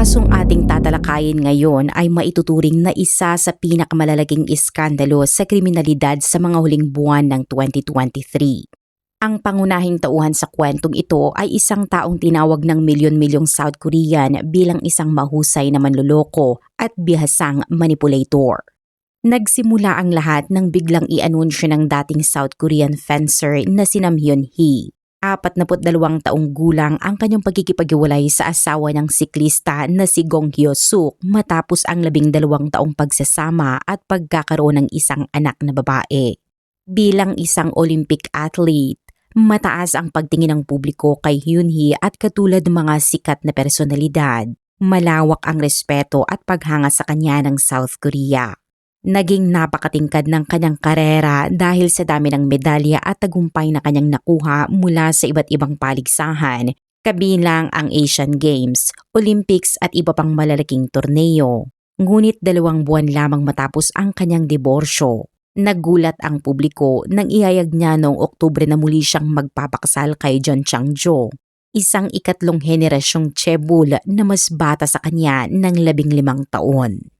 kasong ating tatalakayin ngayon ay maituturing na isa sa pinakamalalaking iskandalo sa kriminalidad sa mga huling buwan ng 2023. Ang pangunahing tauhan sa kwentong ito ay isang taong tinawag ng milyon-milyong South Korean bilang isang mahusay na manloloko at bihasang manipulator. Nagsimula ang lahat nang biglang i-anunsyo ng dating South Korean fencer na si Nam Hyun-hee. 42 taong gulang ang kanyang pagkikipaghiwalay sa asawa ng siklista na si Gong Hyo-suk matapos ang 12 taong pagsasama at pagkakaroon ng isang anak na babae. Bilang isang Olympic athlete, mataas ang pagtingin ng publiko kay Hyun-hee at katulad ng mga sikat na personalidad, malawak ang respeto at paghanga sa kanya ng South Korea. Naging napakatingkad ng kanyang karera dahil sa dami ng medalya at tagumpay na kanyang nakuha mula sa iba't ibang paligsahan, kabilang ang Asian Games, Olympics at iba pang malalaking torneo. Ngunit 2 buwan lamang matapos ang kanyang diborsyo, nagulat ang publiko nang ihayag niya noong Oktubre na muli siyang magpapakasal kay John Chang-jo, isang ikatlong henerasyong chaebol na mas bata sa kanya ng 15 taon.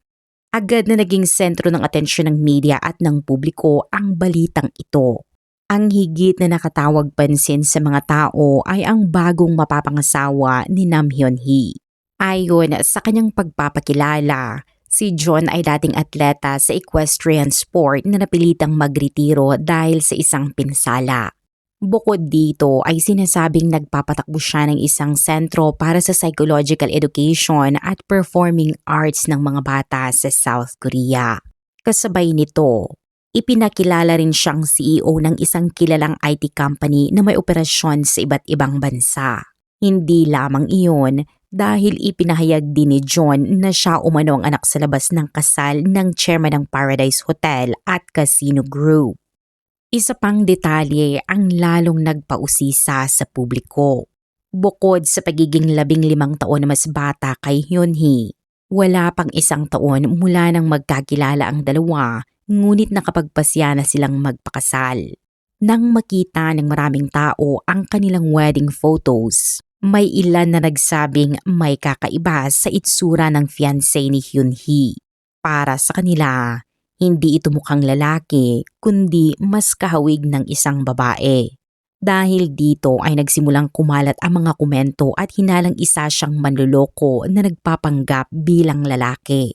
Agad na naging sentro ng atensyon ng media at ng publiko ang balitang ito. Ang higit na nakatawag pansin sa mga tao ay ang bagong mapapangasawa ni Nam Hyun-hee. Ayon sa kanyang pagpapakilala, si John ay dating atleta sa equestrian sport na napilitang magretiro dahil sa isang pinsala. Bukod dito ay sinasabing nagpapatakbo siya ng isang sentro para sa psychological education at performing arts ng mga bata sa South Korea. Kasabay nito, ipinakilala rin siyang CEO ng isang kilalang IT company na may operasyon sa iba't ibang bansa. Hindi lamang iyon dahil ipinahayag din ni John na siya umano ang anak sa labas ng kasal ng chairman ng Paradise Hotel at Casino Group. Isa pang detalye ang lalong nagpausisa sa publiko. Bukod sa pagiging 15 taon na mas bata kay Hyun-hee, wala pang 1 taon mula nang magkakilala ang dalawa, ngunit nakapagpasya na silang magpakasal. Nang makita ng maraming tao ang kanilang wedding photos, may ilan na nagsabing may kakaiba sa itsura ng fiancé ni Hyun-hee. Para sa kanila, hindi ito mukhang lalaki, kundi mas kahawig ng isang babae. Dahil dito ay nagsimulang kumalat ang mga komento at hinalang isa siyang manloloko na nagpapanggap bilang lalaki.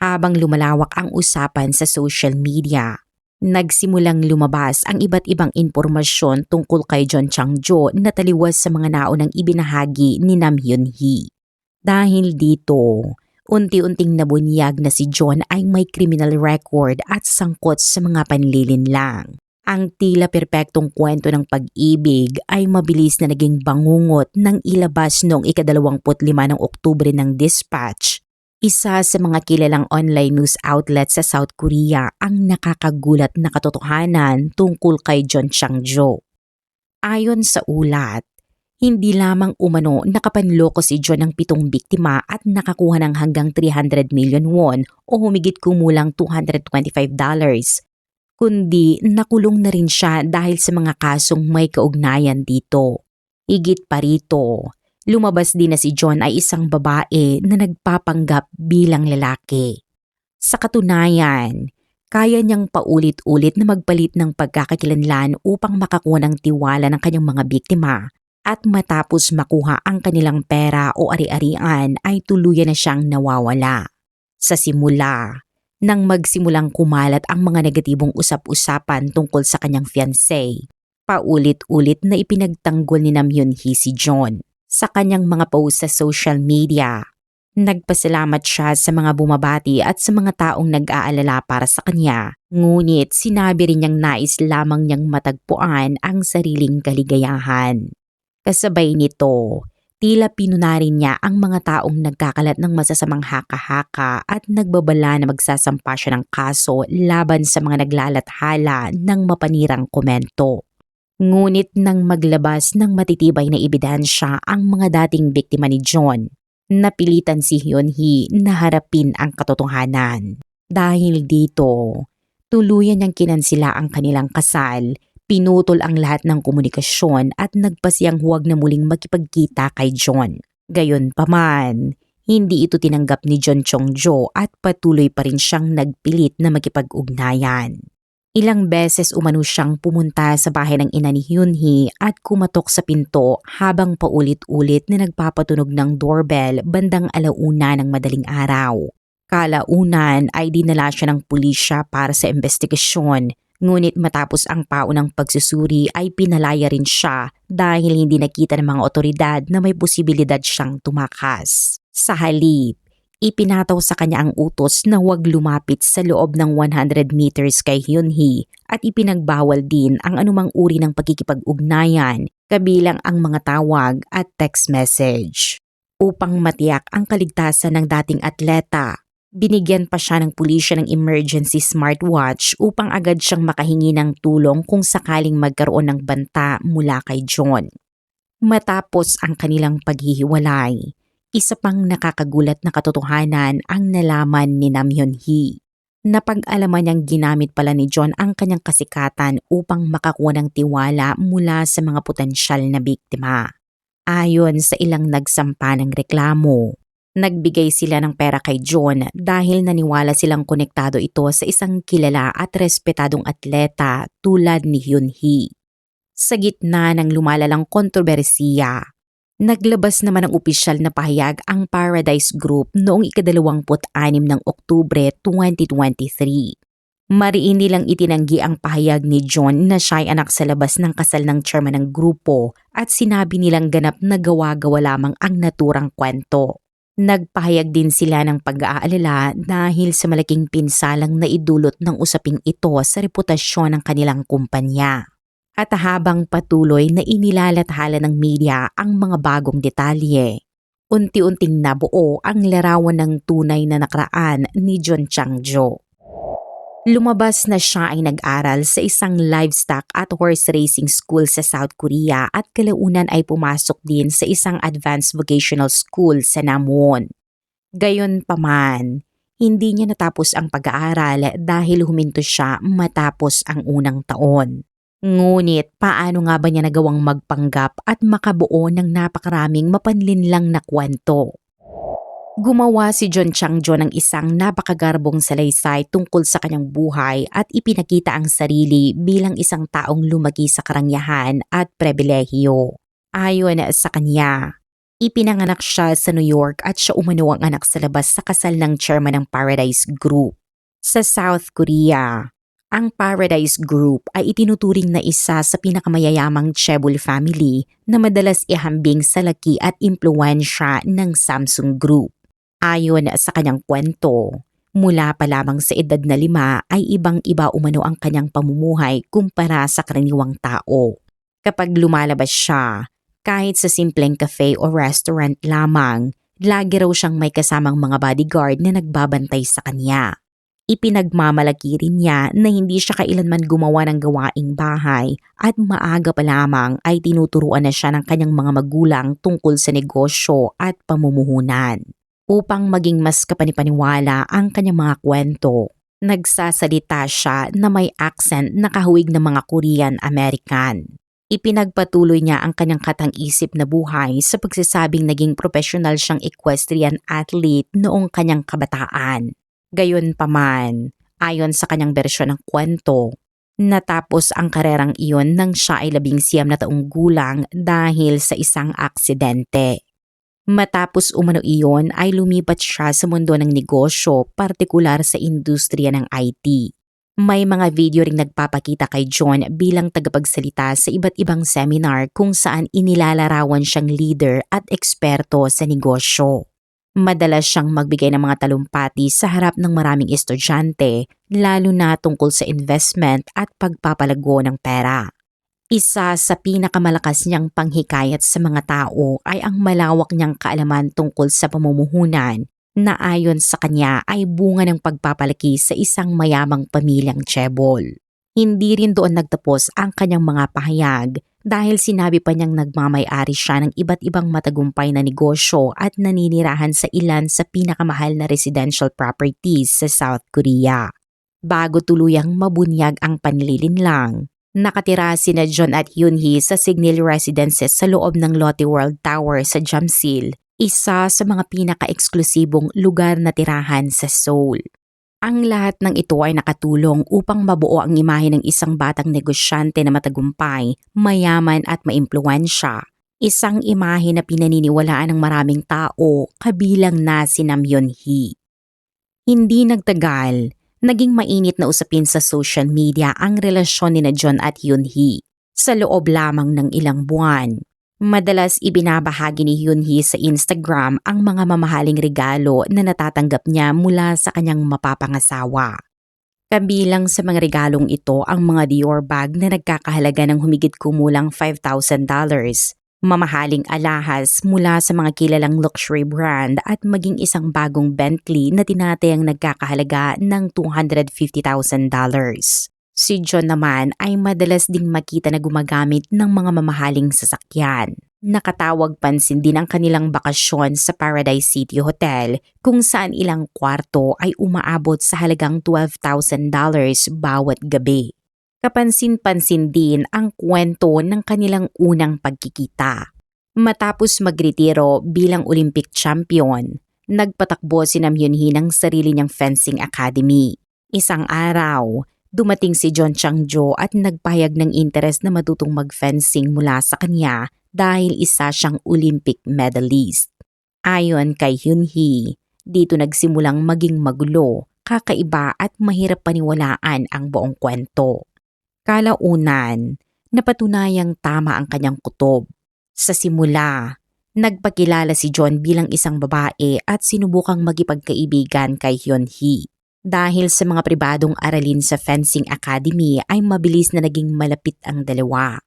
Habang lumalawak ang usapan sa social media, nagsimulang lumabas ang iba't ibang impormasyon tungkol kay John Chang-jo na taliwas sa mga naunang ibinahagi ni Nam Hyun-hee. Dahil dito, unti-unting nabunyag na si John ay may criminal record at sangkot sa mga panlilinlang. Ang tila perpektong kwento ng pag-ibig ay mabilis na naging bangungot nang ilabas noong ika-25 ng Oktubre ng Dispatch, isa sa mga kilalang online news outlet sa South Korea, ang nakakagulat na katotohanan tungkol kay John Chang-jo. Ayon sa ulat, hindi lamang umano nakapanloko si John ng 7 biktima at nakakuha ng hanggang 300 million won o humigit kumulang $225, kundi nakulong na rin siya dahil sa mga kasong may kaugnayan dito. Higit pa rito, lumabas din na si John ay isang babae na nagpapanggap bilang lalaki. Sa katunayan, kaya niyang paulit-ulit na magpalit ng pagkakakilanlan upang makakuha ng tiwala ng kanyang mga biktima. At matapos makuha ang kanilang pera o ari-arian ay tuluyan na siyang nawawala. Sa simula, nang magsimulang kumalat ang mga negatibong usap-usapan tungkol sa kanyang fiancé, paulit-ulit na ipinagtanggol ni Nam Hyun-hee si John. Sa kanyang mga post sa social media, nagpasalamat siya sa mga bumabati at sa mga taong nag-aalala para sa kanya. Ngunit sinabi rin niyang nais lamang niyang matagpuan ang sariling kaligayahan. Kasabay nito, tila pinunarin niya ang mga taong nagkakalat ng masasamang haka-haka at nagbabala na magsasampa siya ng kaso laban sa mga naglalathala ng mapanirang komento. Ngunit nang maglabas ng matitibay na ebidensya ang mga dating biktima ni John, napilitan si Hyun-hee na harapin ang katotohanan. Dahil dito, tuluyan niyang kinansila ang kanilang kasal, pinutol ang lahat ng komunikasyon at nagpasiyang huwag na muling makipagkita kay John. Gayunpaman, Hindi ito tinanggap ni John Chong-jo at patuloy pa rin siyang nagpilit na makipag-ugnayan. Ilang beses umano siyang pumunta sa bahay ng ina ni Hyun-hee at kumatok sa pinto habang paulit-ulit na nagpapatunog ng doorbell bandang 1:00 ng madaling araw. Kalaunan ay dinala siya ng pulisya para sa investigasyon, ngunit matapos ang paunang pagsusuri ay pinalaya rin siya dahil hindi nakita ng mga otoridad na may posibilidad siyang tumakas. Sa halip, ipinataw sa kanya ang utos na huwag lumapit sa loob ng 100 meters kay Hyun-hee at ipinagbawal din ang anumang uri ng pagkikipag-ugnayan kabilang ang mga tawag at text message. Upang matiyak ang kaligtasan ng dating atleta, binigyan pa siya ng pulisya ng emergency smartwatch upang agad siyang makahingi ng tulong kung sakaling magkaroon ng banta mula kay John. Matapos ang kanilang paghihiwalay, isa pang nakakagulat na katotohanan ang nalaman ni Nam Hyun-hee. Napag-alaman niyang ginamit pala ni John ang kanyang kasikatan upang makakuha ng tiwala mula sa mga potensyal na biktima. Ayon sa ilang nagsampa ng reklamo, nagbigay sila ng pera kay John dahil naniwala silang konektado ito sa isang kilala at respetadong atleta tulad ni Hyun-hee. Sa gitna ng lumalalang kontrobersiya, naglabas naman ng opisyal na pahayag ang Paradise Group noong ika-26 ng Oktubre 2023. Mariin nilang itinanggi ang pahayag ni John na siya'y anak sa labas ng kasal ng chairman ng grupo at sinabi nilang ganap na gawa-gawa lamang ang naturang kwento. Nagpahayag din sila ng pag-aalala dahil sa malaking pinsalang naidulot ng usaping ito sa reputasyon ng kanilang kumpanya. At habang patuloy na inilalathala ng media ang mga bagong detalye, unti-unting nabuo ang larawan ng tunay na nakaraan ni John Chang-jo. Lumabas na siya ay nag-aral sa isang livestock at horse racing school sa South Korea at kalaunan ay pumasok din sa isang advanced vocational school sa Namwon. Gayunpaman, hindi niya natapos ang pag-aaral dahil huminto siya matapos ang unang taon. Ngunit paano nga ba niya nagawang magpanggap at makabuo ng napakaraming mapanlinlang na kwento? Gumawa si John Chang-jo ng isang napakagarbong salaysay tungkol sa kanyang buhay at ipinakita ang sarili bilang isang taong lumaki sa karangyaan at pribilehiyo. Ayon sa kanya, ipinanganak siya sa New York at siya umano ang anak sa labas sa kasal ng chairman ng Paradise Group. Sa South Korea, ang Paradise Group ay itinuturing na isa sa pinakamayayamang chaebol family na madalas ihambing sa laki at impluwensya ng Samsung Group. Ayon sa kanyang kwento, mula pa lamang sa edad na 5 ay ibang-iba umano ang kanyang pamumuhay kumpara sa karaniwang tao. Kapag lumalabas siya, kahit sa simpleng cafe o restaurant lamang, lagi raw siyang may kasamang mga bodyguard na nagbabantay sa kanya. Ipinagmamalaki rin niya na hindi siya kailanman gumawa ng gawaing bahay at maaga pa lamang ay tinuturuan na siya ng kanyang mga magulang tungkol sa negosyo at pamumuhunan. Upang maging mas kapanipaniwala ang kanyang mga kwento, nagsasalita siya na may accent na kahawig ng mga Korean-American. Ipinagpatuloy niya ang kanyang katang-isip na buhay sa pagsasabing naging professional siyang equestrian athlete noong kanyang kabataan. Gayunpaman, ayon sa kanyang bersyon ng kwento, natapos ang karerang iyon nang siya ay 19 na taong gulang dahil sa isang aksidente. Matapos umano iyon ay lumipat siya sa mundo ng negosyo, partikular sa industriya ng IT. May mga video ring nagpapakita kay John bilang tagapagsalita sa iba't ibang seminar kung saan inilalarawan siyang leader at eksperto sa negosyo. Madalas siyang magbigay ng mga talumpati sa harap ng maraming estudyante, lalo na tungkol sa investment at pagpapalago ng pera. Isa sa pinakamalakas niyang panghikayat sa mga tao ay ang malawak niyang kaalaman tungkol sa pamumuhunan na ayon sa kanya ay bunga ng pagpapalaki sa isang mayamang pamilyang chaebol. Hindi rin doon nagtapos ang kanyang mga pahayag dahil sinabi pa niyang nagmamay-ari siya ng iba't ibang matagumpay na negosyo at naninirahan sa ilan sa pinakamahal na residential properties sa South Korea. Bago tuluyang mabunyag ang panlilinlang, nakatira sina John at Hyun-hee sa Signal Residences sa loob ng Lotte World Tower sa Jamsil isa sa mga pinaka-eksklusibong lugar na tirahan sa Seoul. Ang lahat ng ito ay nakatulong upang mabuo ang imahe ng isang batang negosyante na matagumpay, mayaman at maimpluwensya. Isang imahe na pinaniniwalaan ng maraming tao, kabilang na si Nam Hyun-hee. Hindi nagtagal, naging mainit na usapin sa social media ang relasyon ni John at Hyun-hee. Sa loob lamang ng ilang buwan, madalas ibinabahagi ni Hyun-hee sa Instagram ang mga mamahaling regalo na natatanggap niya mula sa kanyang mapapangasawa. Kabilang sa mga regalong ito ang mga Dior bag na nagkakahalaga ng humigit kumulang $5,000, mamahaling alahas mula sa mga kilalang luxury brand at maging isang bagong Bentley na tinatayang nagkakahalaga ng $250,000. Si John naman ay madalas ding makita na gumagamit ng mga mamahaling sasakyan. Nakatawag pansin din ang kanilang bakasyon sa Paradise City Hotel kung saan ilang kwarto ay umaabot sa halagang $12,000 bawat gabi. Kapansin-pansin din ang kwento ng kanilang unang pagkikita. Matapos magretiro bilang Olympic champion, nagpatakbo si Nam Hyun-hee ng sarili niyang fencing academy. Isang araw, dumating si John Chang-jo at nagpahayag ng interes na matutong mag-fencing mula sa kanya dahil isa siyang Olympic medalist. Ayon kay Hyun-hee, dito nagsimulang maging magulo, kakaiba at mahirap paniwalaan ang buong kwento. Kalaunan, napatunayang tama ang kanyang kutob. Sa simula, nagpakilala si John bilang isang babae at sinubukang magipagkaibigan kay Hyun-hee. Dahil sa mga pribadong aralin sa Fencing Academy ay mabilis na naging malapit ang dalawa.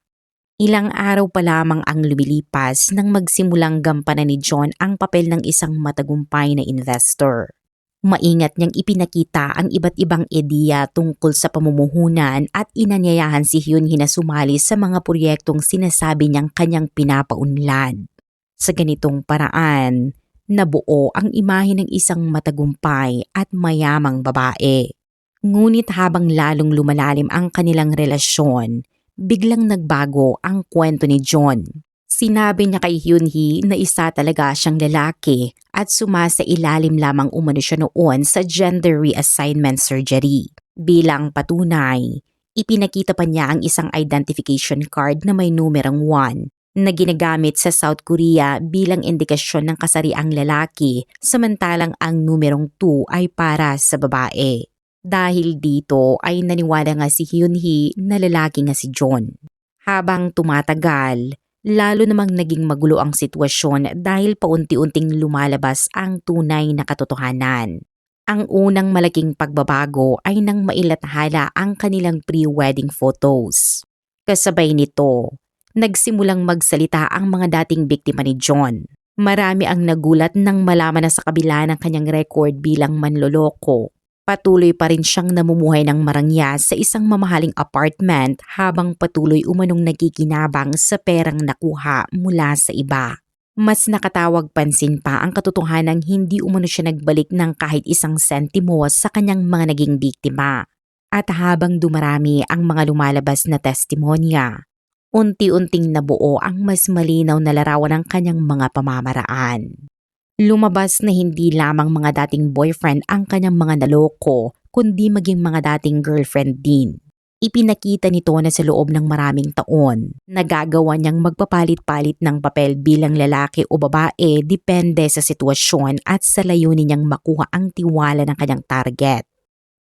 Ilang araw pa lamang ang lumilipas nang magsimulang gampanan ni John ang papel ng isang matagumpay na investor. Maingat niyang ipinakita ang iba't ibang ideya tungkol sa pamumuhunan at inanyayahan si Hyun-hee na sumali sa mga proyektong sinasabi niyang kanyang pinapaunlad. Sa ganitong paraan, nabuo ang imahe ng isang matagumpay at mayamang babae. Ngunit habang lalong lumalalim ang kanilang relasyon, biglang nagbago ang kwento ni John. Sinabi niya kay Hyun-hee na isa talaga siyang lalaki at sumasa ilalim lamang umano siya noon sa gender reassignment surgery. Bilang patunay, ipinakita pa niya ang isang identification card na may numerong 1 na ginagamit sa South Korea bilang indikasyon ng kasariang lalaki samantalang ang numerong 2 ay para sa babae. Dahil dito ay naniwala nga si Hyun-hee na lalaki nga si John. Habang tumatagal, lalo namang naging magulo ang sitwasyon dahil paunti-unting lumalabas ang tunay na katotohanan. Ang unang malaking pagbabago ay nang mailathala ang kanilang pre-wedding photos. Kasabay nito, nagsimulang magsalita ang mga dating biktima ni John. Marami ang nagulat nang malaman na sa kabila ng kanyang record bilang manloloko, patuloy pa rin siyang namumuhay ng marangya sa isang mamahaling apartment habang patuloy umanong nakikinabang sa perang nakuha mula sa iba. Mas nakatawag pansin pa ang katotohanang hindi umano siya nagbalik ng kahit isang sentimo sa kanyang mga naging biktima. At habang dumarami ang mga lumalabas na testimonya, unti-unting nabuo ang mas malinaw na larawan ng kanyang mga pamamaraan. Lumabas na hindi lamang mga dating boyfriend ang kanyang mga naloko, kundi maging mga dating girlfriend din. Ipinakita nito na sa loob ng maraming taon, nagagawa niyang magpapalit-palit ng papel bilang lalaki o babae depende sa sitwasyon at sa layunin niyang makuha ang tiwala ng kanyang target.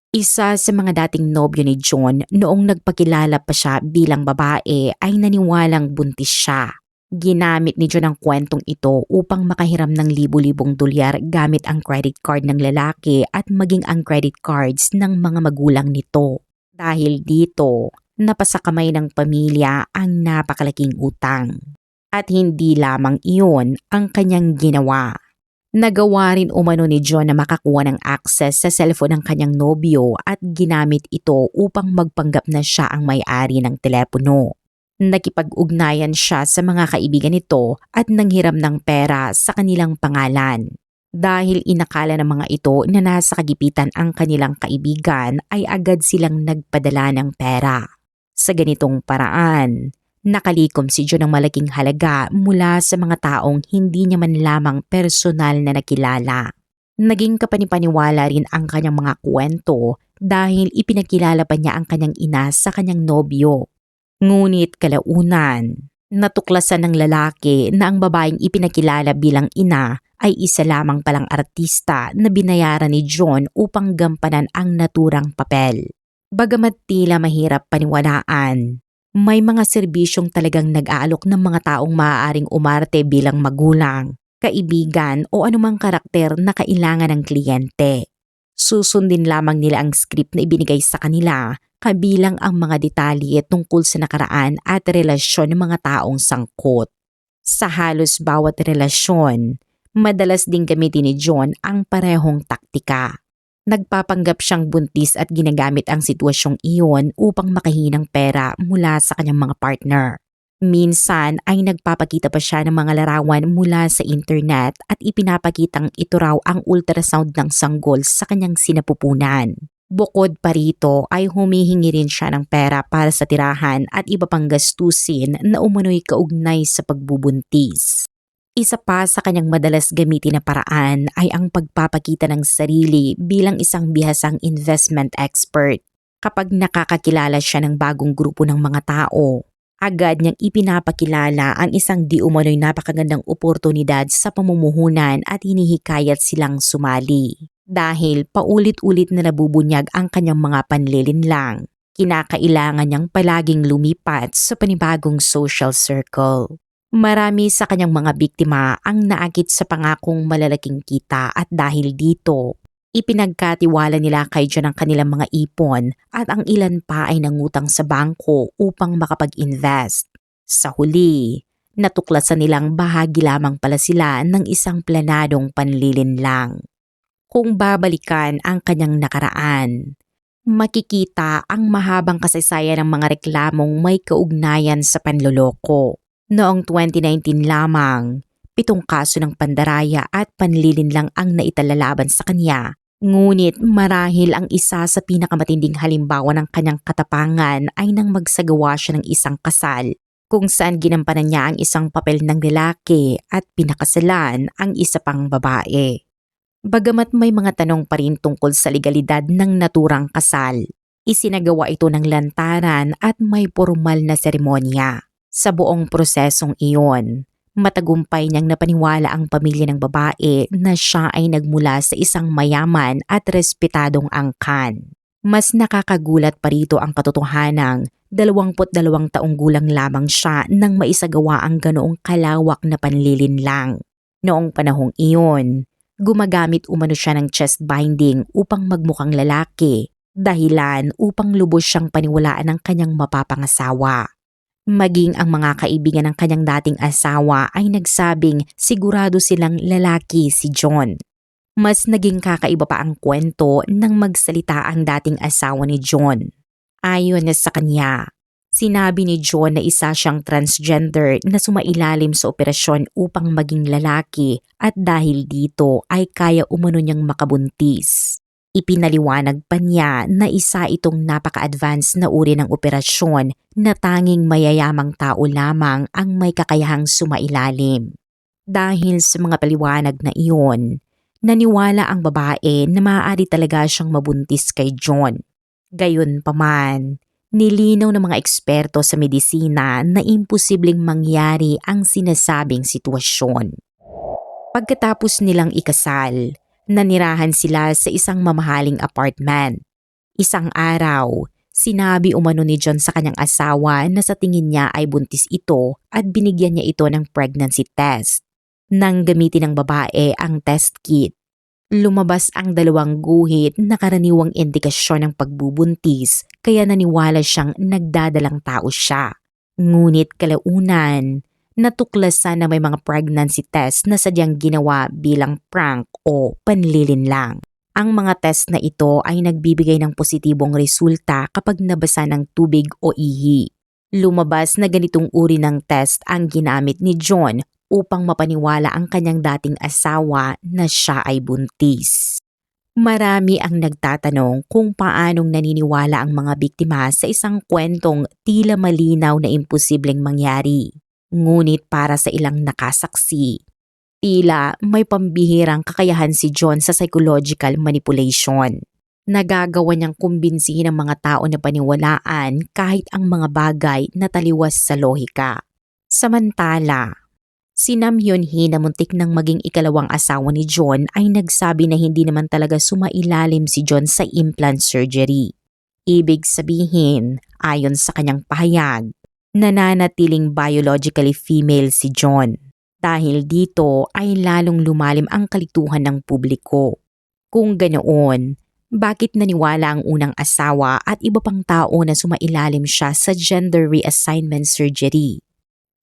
Isa sa mga dating nobyo ni John noong nagpakilala pa siya bilang babae ay naniwalang buntis siya. Ginamit ni John ang kwentong ito upang makahiram ng libu-libong dolyar gamit ang credit card ng lalaki at maging ang credit cards ng mga magulang nito. Dahil dito, napasakamay ng pamilya ang napakalaking utang. At hindi lamang iyon ang kanyang ginawa. Nagawa rin umano ni John na makakuha ng access sa cellphone ng kanyang nobyo at ginamit ito upang magpanggap na siya ang may-ari ng telepono. Nakipag-ugnayan siya sa mga kaibigan nito at nanghiram ng pera sa kanilang pangalan. Dahil inakala ng mga ito na nasa kagipitan ang kanilang kaibigan ay agad silang nagpadala ng pera. Sa ganitong paraan, Nakalikom si John ng malaking halaga mula sa mga taong hindi niya man lamang personal na nakilala. Naging kapanipaniwala rin ang kanyang mga kwento dahil ipinakilala pa niya ang kanyang ina sa kanyang nobyo. Ngunit kalaunan, natuklasan ng lalaki na ang babaeng ipinakilala bilang ina ay isa lamang palang artista na binayaran ni John upang gampanan ang naturang papel. Bagamat tila mahirap paniwalaan, may mga serbisyong talagang nag-aalok ng mga taong maaaring umarte bilang magulang, kaibigan o anumang karakter na kailangan ng kliyente. Susundin lamang nila ang script na ibinigay sa kanila, kabilang ang mga detalye tungkol sa nakaraan at relasyon ng mga taong sangkot. Sa halos bawat relasyon, madalas ding gamitin ni John ang parehong taktika. Nagpapanggap siyang buntis at ginagamit ang sitwasyong iyon upang makahingi ng pera mula sa kanyang mga partner. Minsan ay nagpapakita pa siya ng mga larawan mula sa internet at ipinapakitang ito raw ang ultrasound ng sanggol sa kanyang sinapupunan. Bukod pa rito ay humihingi rin siya ng pera para sa tirahan at iba pang gastusin na umano'y kaugnay sa pagbubuntis. Isa pa sa kanyang madalas gamitin na paraan ay ang pagpapakita ng sarili bilang isang bihasang investment expert. Kapag nakakakilala siya ng bagong grupo ng mga tao, agad niyang ipinapakilala ang isang di umano'y napakagandang oportunidad sa pamumuhunan at hinihikayat silang sumali. Dahil paulit-ulit na nabubunyag ang kanyang mga panlilinlang, kinakailangan niyang palaging lumipat sa panibagong social circle. Marami sa kanyang mga biktima ang naakit sa pangakong malalaking kita at dahil dito, ipinagkatiwala nila kay John ang kanilang mga ipon at ang ilan pa ay nangutang sa bangko upang makapag-invest. Sa huli, natuklasan nilang bahagi lamang pala sila ng isang planadong panlilinlang. Kung babalikan ang kanyang nakaraan, makikita ang mahabang kasaysayan ng mga reklamong may kaugnayan sa panloloko. Noong 2019 lamang, 7 kaso ng pandaraya at panlilinlang ang naitalalaban sa kanya. Ngunit marahil ang isa sa pinakamatinding halimbawa ng kanyang katapangan ay nang magsagawa siya ng isang kasal kung saan ginampanan niya ang isang papel ng lalaki at pinakasalan ang isa pang babae. Bagamat may mga tanong pa rin tungkol sa legalidad ng naturang kasal, isinagawa ito ng lantaran at may formal na seremonya. Sa buong prosesong iyon, matagumpay niyang napaniwala ang pamilya ng babae na siya ay nagmula sa isang mayaman at respetadong angkan. Mas nakakagulat pa rito ang katotohanang 22 taong gulang lamang siya nang maisagawa ang ganoong kalawak na panlilinlang. Noong panahong iyon, gumagamit umano siya ng chest binding upang magmukhang lalaki, dahilan upang lubos siyang paniwalaan ng kanyang mapapangasawa. Maging ang mga kaibigan ng kanyang dating asawa ay nagsabing sigurado silang lalaki si John. Mas naging kakaiba pa ang kwento nang magsalita ang dating asawa ni John. Ayon sa kanya, sinabi ni John na isa siyang transgender na sumailalim sa operasyon upang maging lalaki at dahil dito ay kaya umano niyang makabuntis. Ipinaliwanag pa niya na isa itong napaka-advanced na uri ng operasyon na tanging mayayamang tao lamang ang may kakayahang sumailalim. Dahil sa mga paliwanag na iyon, naniwala ang babae na maaari talaga siyang mabuntis kay John. Gayunpaman, nilinaw ng mga eksperto sa medisina na imposibleng mangyari ang sinasabing sitwasyon. Pagkatapos nilang ikasal, nanirahan sila sa isang mamahaling apartment. Isang araw, sinabi umano ni John sa kanyang asawa na sa tingin niya ay buntis ito at binigyan niya ito ng pregnancy test. Nang gamitin ng babae ang test kit, lumabas ang 2 guhit na karaniwang indikasyon ng pagbubuntis kaya naniwala siyang nagdadalang tao siya. Ngunit kalaunan, natuklasan na may mga pregnancy test na sadyang ginawa bilang prank o panlilinlang. Ang mga test na ito ay nagbibigay ng positibong resulta kapag nabasa ng tubig o ihi. Lumabas na ganitong uri ng test ang ginamit ni John upang mapaniwala ang kanyang dating asawa na siya ay buntis. Marami ang nagtatanong kung paanong naniniwala ang mga biktima sa isang kwentong tila malinaw na imposibleng mangyari. Ngunit para sa ilang nakasaksi, tila may pambihirang kakayahan si John sa psychological manipulation. Nagagawa niyang kumbinsihin ang mga tao na paniwalaan kahit ang mga bagay na taliwas sa lohika. Samantala, si Nam Hyun-hee na muntik nang maging ikalawang asawa ni John ay nagsabi na hindi naman talaga sumailalim si John sa implant surgery. Ibig sabihin, ayon sa kanyang pahayag, nananatiling biologically female si John. Dahil dito ay lalong lumalim ang kalituhan ng publiko. Kung ganoon, bakit naniwala ang unang asawa at iba pang tao na sumailalim siya sa gender reassignment surgery?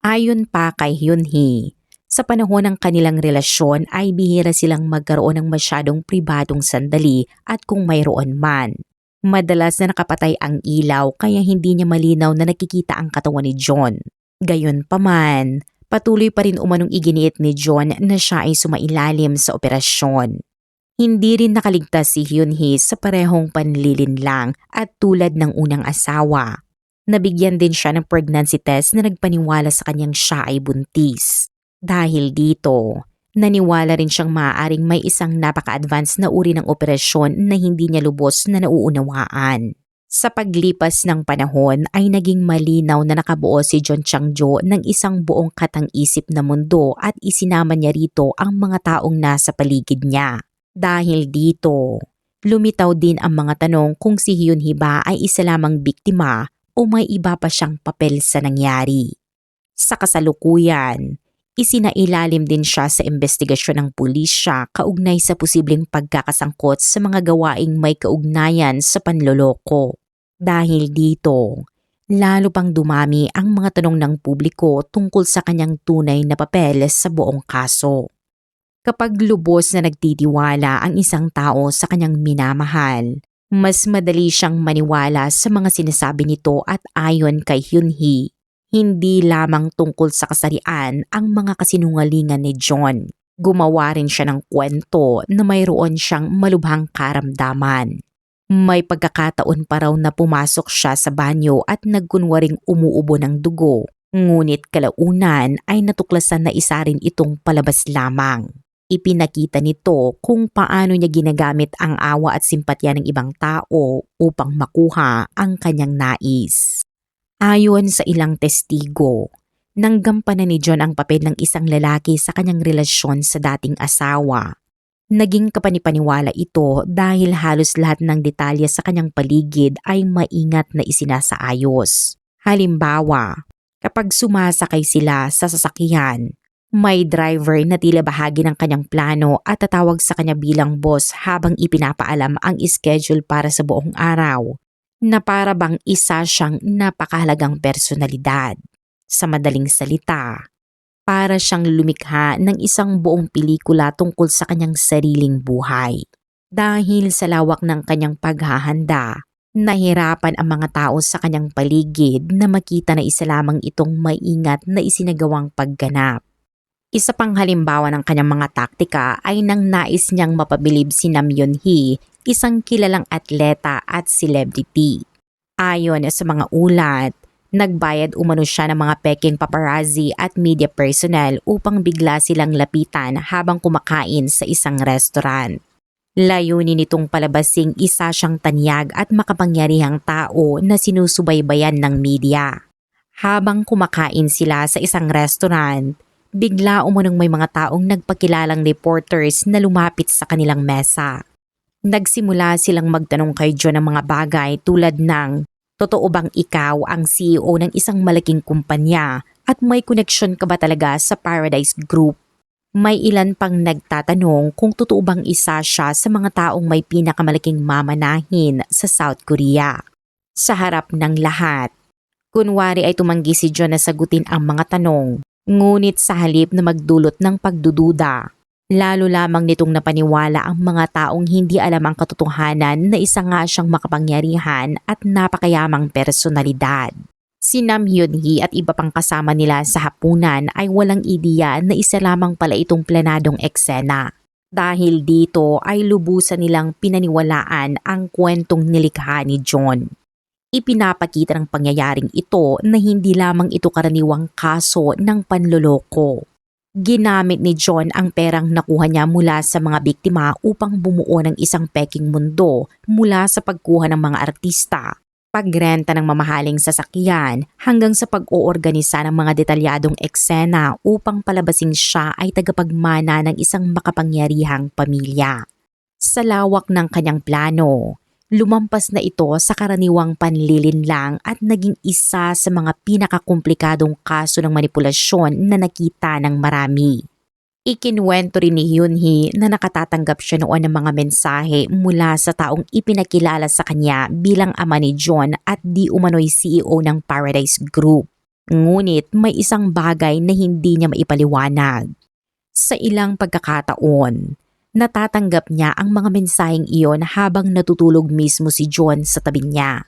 Ayon pa kay Hyun-hee, sa panahon ng kanilang relasyon ay bihira silang magkaroon ng masyadong pribadong sandali at kung mayroon man. Madalas na nakapatay ang ilaw kaya hindi niya malinaw na nakikita ang katawan ni John. Gayunpaman, patuloy pa rin umanong iginiit ni John na siya ay sumailalim sa operasyon. Hindi rin nakaligtas si Hyun-hee sa parehong panlilinlang at tulad ng unang asawa. Nabigyan din siya ng pregnancy test na nagpaniwala sa kanyang siya ay buntis. Dahil dito, naniwala rin siyang maaaring may isang napaka-advance na uri ng operasyon na hindi niya lubos na nauunawaan. Sa paglipas ng panahon ay naging malinaw na nakabuo si John Chang-jo ng isang buong katang-isip na mundo at isinama niya rito ang mga taong nasa paligid niya. Dahil dito, lumitaw din ang mga tanong kung si Hyun-hee ba ay isa lamang biktima o may iba pa siyang papel sa nangyari. Sa kasalukuyan, isinailalim din siya sa investigasyon ng pulisya kaugnay sa posibleng pagkakasangkot sa mga gawaing may kaugnayan sa panloloko. Dahil dito, lalo pang dumami ang mga tanong ng publiko tungkol sa kanyang tunay na papel sa buong kaso. Kapag lubos na nagtitiwala ang isang tao sa kanyang minamahal, mas madali siyang maniwala sa mga sinasabi nito at ayon kay Hyun-hee, hindi lamang tungkol sa kasarian ang mga kasinungalingan ni John. Gumawa rin siya ng kwento na mayroon siyang malubhang karamdaman. May pagkakataon pa raw na pumasok siya sa banyo at nagkunwaring umuubo ng dugo, ngunit kalaunan ay natuklasan na isa rin itong palabas lamang. Ipinakita nito kung paano niya ginagamit ang awa at simpatya ng ibang tao upang makuha ang kanyang nais. Ayon sa ilang testigo, nanggampanan ni John ang papel ng isang lalaki sa kanyang relasyon sa dating asawa. Naging kapanipaniwala ito dahil halos lahat ng detalye sa kanyang paligid ay maingat na isinasaayos. Halimbawa, kapag sumasakay sila sa sasakyan, may driver na tila bahagi ng kanyang plano at tatawag sa kanya bilang boss habang ipinapaalam ang schedule para sa buong araw, na para bang isa siyang napakahalagang personalidad. Sa madaling salita, para siyang lumikha ng isang buong pelikula tungkol sa kanyang sariling buhay. Dahil sa lawak ng kanyang paghahanda, nahirapan ang mga tao sa kanyang paligid na makita na isa lamang itong maingat na isinagawang pagganap. Isa pang halimbawa ng kanyang mga taktika ay nang nais niyang mapabilib si Nam Hyun-hee, isang kilalang atleta at celebrity. Ayon sa mga ulat, nagbayad umano siya ng mga peking paparazzi at media personnel upang bigla silang lapitan habang kumakain sa isang restaurant. Layunin nitong palabasing isa siyang tanyag at makapangyarihang tao na sinusubaybayan ng media. Habang kumakain sila sa isang restaurant, bigla umunong may mga taong nagpakilalang reporters na lumapit sa kanilang mesa. Nagsimula silang magtanong kay John ng mga bagay tulad ng, totoo bang ikaw ang CEO ng isang malaking kumpanya at may koneksyon ka ba talaga sa Paradise Group? May ilan pang nagtatanong kung totoo bang isa siya sa mga taong may pinakamalaking mamanahin sa South Korea. Sa harap ng lahat, kunwari ay tumanggi si John na sagutin ang mga tanong. Ngunit sa halip na magdulot ng pagdududa, lalo lamang nitong napaniwala ang mga taong hindi alam ang katotohanan na isa nga siyang makapangyarihan at napakayamang personalidad. Si Nam Hyun-hee at iba pang kasama nila sa hapunan ay walang ideya na isa lamang pala itong planadong eksena. Dahil dito ay lubusan nilang pinaniwalaan ang kwentong nilikha ni John. Ipinapakita ng pangyayaring ito na hindi lamang ito karaniwang kaso ng panloloko. Ginamit ni John ang perang nakuha niya mula sa mga biktima upang bumuo ng isang peking mundo mula sa pagkuha ng mga artista, pagrenta ng mamahaling sasakyan hanggang sa pag-oorganisa ng mga detalyadong eksena upang palabasin siya ay tagapagmana ng isang makapangyarihang pamilya. Sa lawak ng kanyang plano, lumampas na ito sa karaniwang panlilinlang at naging isa sa mga pinakakomplikadong kaso ng manipulasyon na nakita ng marami. Ikinuwento rin ni Hyun-hee na nakatatanggap siya noon ng mga mensahe mula sa taong ipinakilala sa kanya bilang ama ni John at di umano'y CEO ng Paradise Group. Ngunit may isang bagay na hindi niya maipaliwanag. Sa ilang pagkakataon, natatanggap niya ang mga mensaheng iyon habang natutulog mismo si John sa tabi niya.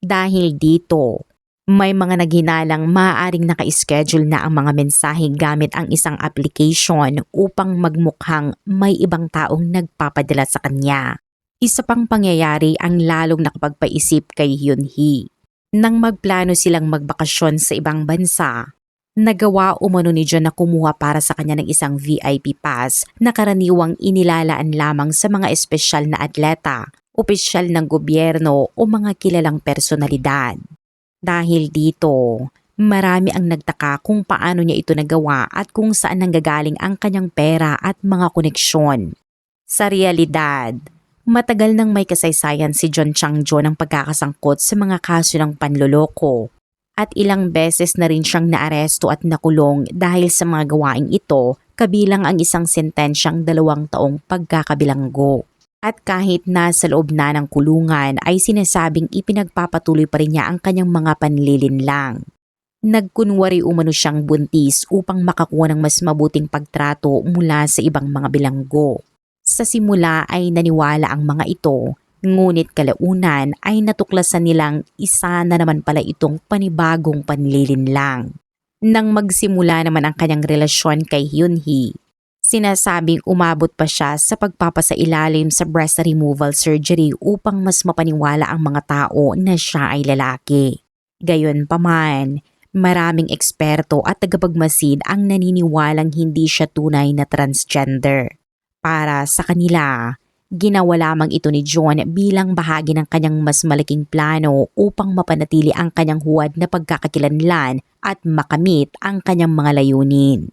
Dahil dito, may mga naghinalang maaaring naka-schedule na ang mga mensahe gamit ang isang application upang magmukhang may ibang taong nagpapadala sa kanya. Isa pang pangyayari ang lalong nakapagpaisip kay Hyun-hee. Nang magplano silang magbakasyon sa ibang bansa, nagawa umano ni John na kumuha para sa kanya ng isang VIP pass na karaniwang inilalaan lamang sa mga espesyal na atleta, opisyal ng gobyerno o mga kilalang personalidad. Dahil dito, marami ang nagtaka kung paano niya ito nagawa at kung saan nanggagaling ang kanyang pera at mga koneksyon. Sa realidad, matagal nang may kasaysayan si John Chang-jo ng pagkakasangkot sa mga kaso ng panloloko at ilang beses na rin siyang naaresto at nakulong dahil sa mga gawaing ito, kabilang ang isang sentensyang 2 taong pagkakabilanggo. At kahit nasa loob na ng kulungan ay sinasabing ipinagpapatuloy pa rin niya ang kanyang mga panlilinlang. Nagkunwari umano siyang buntis upang makakuha ng mas mabuting pagtrato mula sa ibang mga bilanggo. Sa simula ay naniwala ang mga ito, ngunit kalaunan ay natuklasan nilang isa na naman pala itong panibagong panlilinlang. Nang magsimula naman ang kanyang relasyon kay Hyun-hee, sinasabing umabot pa siya sa pagpapasailalim sa breast removal surgery upang mas mapaniwala ang mga tao na siya ay lalaki. Gayunpaman, maraming eksperto at tagapagmasid ang naniniwalang hindi siya tunay na transgender. Para sa kanila, ginawa lamang ito ni John bilang bahagi ng kanyang mas malaking plano upang mapanatili ang kanyang huwad na pagkakakilanlan at makamit ang kanyang mga layunin.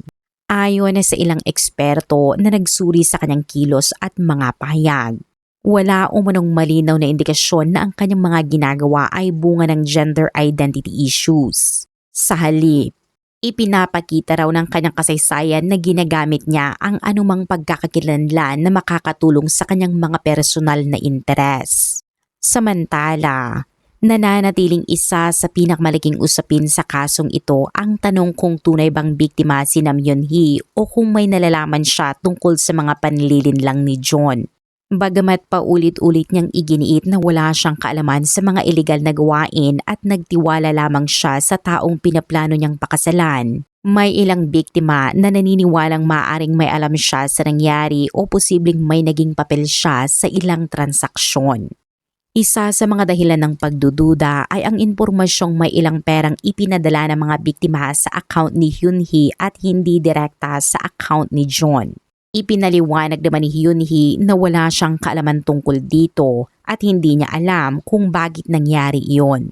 Ayon sa ilang eksperto na nagsuri sa kanyang kilos at mga pahayag, wala umanong malinaw na indikasyon na ang kanyang mga ginagawa ay bunga ng gender identity issues. Sa halip, ipinapakita raw ng kanyang kasaysayan na ginagamit niya ang anumang pagkakakilanlan na makakatulong sa kanyang mga personal na interes. Samantala, nananatiling isa sa pinakmalaking usapin sa kasong ito ang tanong kung tunay bang biktima si Nam Hyun-hee o kung may nalalaman siya tungkol sa mga panlilinlang ni John. Bagamat paulit-ulit niyang iginiit na wala siyang kaalaman sa mga iligal na gawain at nagtiwala lamang siya sa taong pinaplano niyang pakasalan, may ilang biktima na naniniwalang maaring may alam siya sa nangyari o posibleng may naging papel siya sa ilang transaksyon. Isa sa mga dahilan ng pagdududa ay ang impormasyong may ilang perang ipinadala ng mga biktima sa account ni Hyun-hee at hindi direkta sa account ni John. Ipinaliwanag naman ni Hyun-hee na wala siyang kaalaman tungkol dito at hindi niya alam kung bakit nangyari iyon.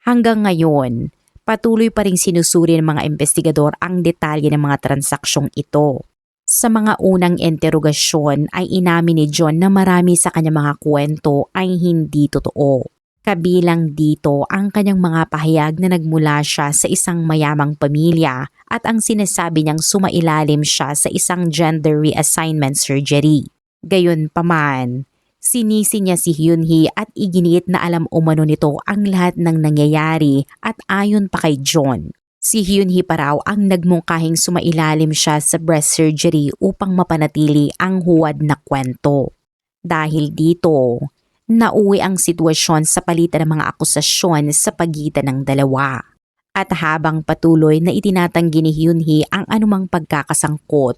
Hanggang ngayon, patuloy pa ring sinusuri ng mga investigador ang detalye ng mga transaksyong ito. Sa mga unang interogasyon ay inamin ni John na marami sa kanyang mga kwento ay hindi totoo. Kabilang dito ang kanyang mga pahayag na nagmula siya sa isang mayamang pamilya at ang sinasabi niyang sumailalim siya sa isang gender reassignment surgery. Gayunpaman, sinisi niya si Hyun-hee at iginiit na alam umano nito ang lahat ng nangyayari at ayon pa kay John, si Hyun-hee pa raw ang nagmungkahing sumailalim siya sa breast surgery upang mapanatili ang huwad na kwento. Dahil dito, nauwi ang sitwasyon sa palitan ng mga akusasyon sa pagitan ng dalawa. At habang patuloy na itinatanggi ni Hyun-hee ang anumang pagkakasangkot,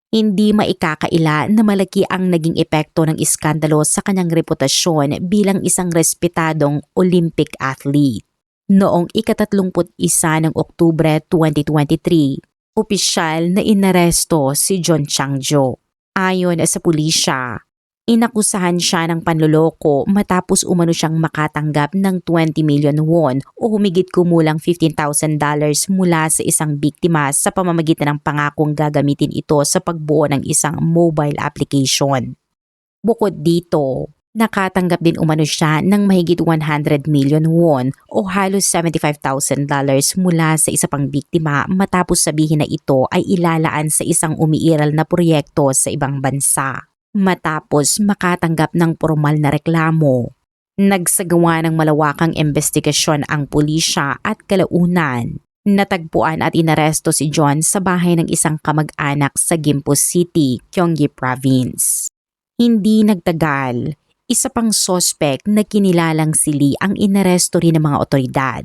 Hindi maikakaila na malaki ang naging epekto ng iskandalo sa kanyang reputasyon bilang isang respetadong Olympic athlete. Noong ika-31 ng Oktubre 2023, opisyal na inaresto si John Changjo. Ayon sa pulisya, inakusahan siya ng panloloko matapos umano siyang makatanggap ng 20 million won o humigit kumulang $15,000 mula sa isang biktima sa pamamagitan ng pangakong gagamitin ito sa pagbuo ng isang mobile application. Bukod dito, nakatanggap din umano siya ng mahigit 100 million won o halos $75,000 mula sa isa pang biktima matapos sabihin na ito ay ilalaan sa isang umiiral na proyekto sa ibang bansa. Matapos makatanggap ng formal na reklamo, nagsagawa ng malawakang investigasyon ang pulisya at kalaunan. Natagpuan at inaresto si John sa bahay ng isang kamag-anak sa Gimpo City, Gyeonggi Province. Hindi nagtagal, isa pang sospek na kinilalang si Lee ang inaresto rin ng mga otoridad.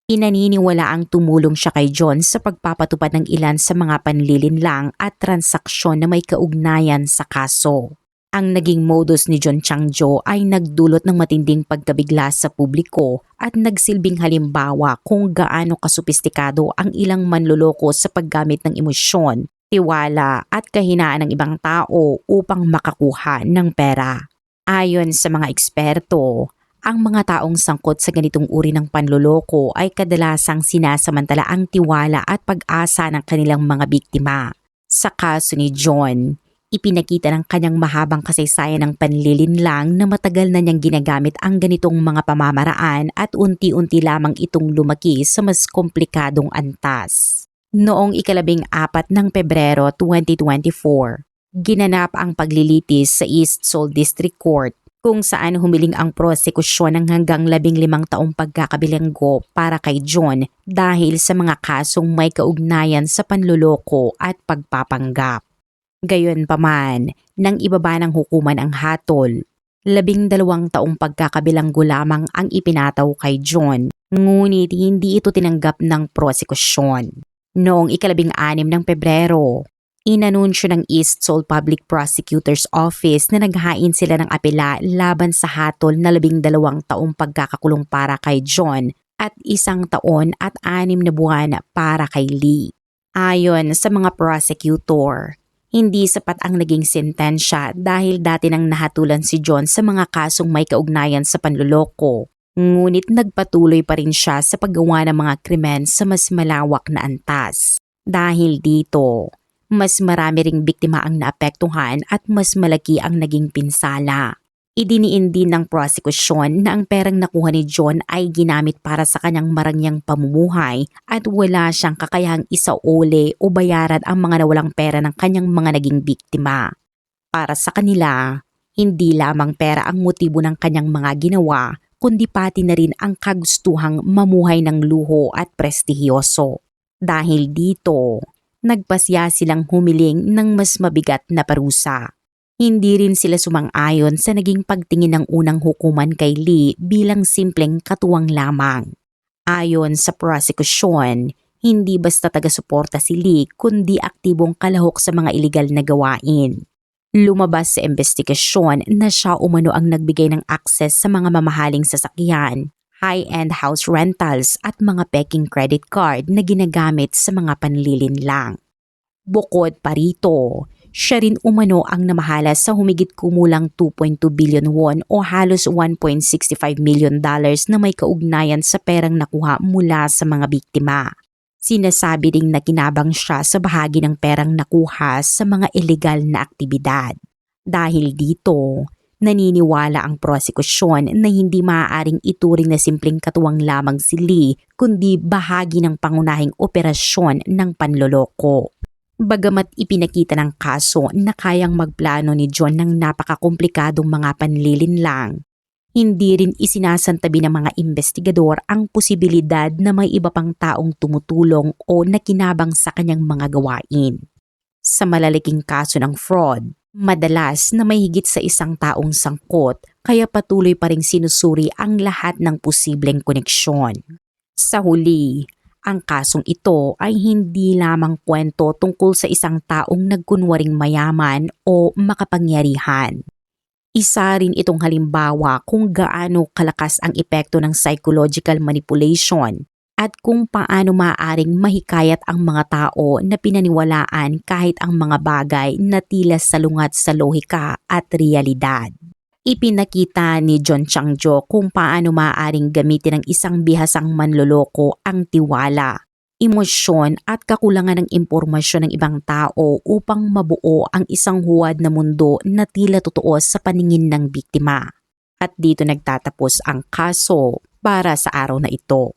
Pinaniniwala ang tumulong siya kay John sa pagpapatupad ng ilan sa mga panlilinlang at transaksyon na may kaugnayan sa kaso. Ang naging modus ni John Changjo ay nagdulot ng matinding pagkabigla sa publiko at nagsilbing halimbawa kung gaano kasupistikado ang ilang manloloko sa paggamit ng emosyon, tiwala at kahinaan ng ibang tao upang makakuha ng pera. Ayon sa mga eksperto, ang mga taong sangkot sa ganitong uri ng panloloko ay kadalasang sinasamantala ang tiwala at pag-asa ng kanilang mga biktima. Sa kaso ni John, ipinakita ng kanyang mahabang kasaysayan ng panlilinlang na matagal na niyang ginagamit ang ganitong mga pamamaraan at unti-unti lamang itong lumaki sa mas komplikadong antas. Noong ika-14 ng Pebrero 2024, ginanap ang paglilitis sa East Seoul District Court kung saan humiling ang prosekusyon ng hanggang 15 taong pagkakabilanggo para kay John dahil sa mga kasong may kaugnayan sa panloloko at pagpapanggap. Gayunpaman, nang ibaba ng hukuman ang hatol, 12 taong pagkakabilanggo lamang ang ipinataw kay John, ngunit hindi ito tinanggap ng prosekusyon. Noong ika-16 ng Pebrero, inanunsyo ng East Seoul Public Prosecutor's Office na naghain sila ng apela laban sa hatol na 12 taong pagkakakulong para kay John at 1 taon at 6 na buwan para kay Lee. Ayon sa mga prosecutor, hindi sapat ang naging sentensya dahil dati nang nahatulan si John sa mga kasong may kaugnayan sa panloloko, ngunit nagpatuloy pa rin siya sa paggawa ng mga krimen sa mas malawak na antas. Dahil dito, mas marami ring biktima ang naapektuhan at mas malaki ang naging pinsala. Idiniin din ng prosekusyon na ang perang nakuha ni John ay ginamit para sa kanyang marangyang pamumuhay at wala siyang kakayahang isaole o bayaran ang mga nawalang pera ng kanyang mga naging biktima. Para sa kanila, hindi lamang pera ang motibo ng kanyang mga ginawa, kundi pati na rin ang kagustuhang mamuhay ng luho at prestihiyoso. Dahil dito, nagpasya silang humiling ng mas mabigat na parusa. Hindi rin sila sumang-ayon sa naging pagtingin ng unang hukuman kay Lee bilang simpleng katuwang lamang. Ayon sa prosekusyon, hindi basta taga-suporta si Lee kundi aktibong kalahok sa mga iligal na gawain. Lumabas sa investigasyon na siya umano ang nagbigay ng access sa mga mamahaling sasakyan, high-end house rentals at mga peking credit card na ginagamit sa mga panlilinlang. Bukod pa rito, siya rin umano ang namahala sa humigit kumulang 2.2 billion won o halos $1.65 million na may kaugnayan sa perang nakuha mula sa mga biktima. Sinasabi ding nakinabang siya sa bahagi ng perang nakuha sa mga illegal na aktibidad. Dahil dito, naniniwala ang prosekusyon na hindi maaaring ituring na simpleng katuwang lamang si Lee kundi bahagi ng pangunahing operasyon ng panloloko. Bagamat ipinakita ng kaso na kayang magplano ni John ng napakakomplikadong mga panlilinlang, hindi rin isinasantabi ng mga investigador ang posibilidad na may iba pang taong tumutulong o nakinabang sa kanyang mga gawain. Sa malalaking kaso ng fraud, madalas na may higit sa isang taong sangkot kaya patuloy pa ring sinusuri ang lahat ng posibleng koneksyon. Sa huli, Ang kasong ito ay hindi lamang kwento tungkol sa isang taong nagkunwaring mayaman o makapangyarihan. Isa rin itong halimbawa kung gaano kalakas ang epekto ng psychological manipulation at kung paano maaaring mahikayat ang mga tao na pinaniwalaan kahit ang mga bagay na tila salungat sa lohika at realidad. Ipinakita ni John Changjo kung paano maaaring gamitin ng isang bihasang manloloko ang tiwala, emosyon at kakulangan ng impormasyon ng ibang tao upang mabuo ang isang huwad na mundo na tila totoo sa paningin ng biktima. At dito nagtatapos ang kaso para sa araw na ito.